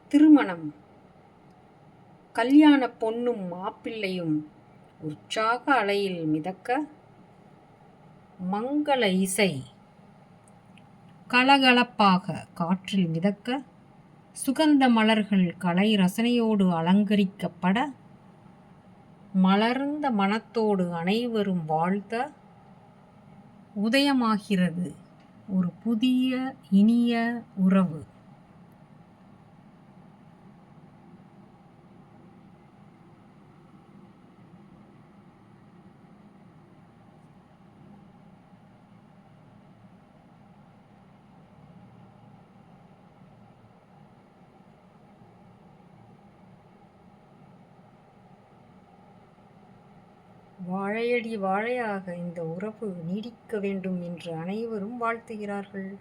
திருமணம். கல்யாணப் பொன்னும் மாப்பிள்ளையும் உற்சாக அலையில் மிதக்க, மங்கள இசை கலகலப்பாக காற்றில் மிதக்க, சுகந்த மலர்கள் கலை ரசனையோடு அலங்கரிக்கப்பட, மலர்ந்த மனத்தோடு அனைவரும் வாழ்த்த, உதயமாகிறது ஒரு புதிய இனிய உறவு. வாழையடி வாழையாக இந்த உறவு நீடிக்க வேண்டும் என்று அனைவரும் வாழ்த்துகிறார்கள்.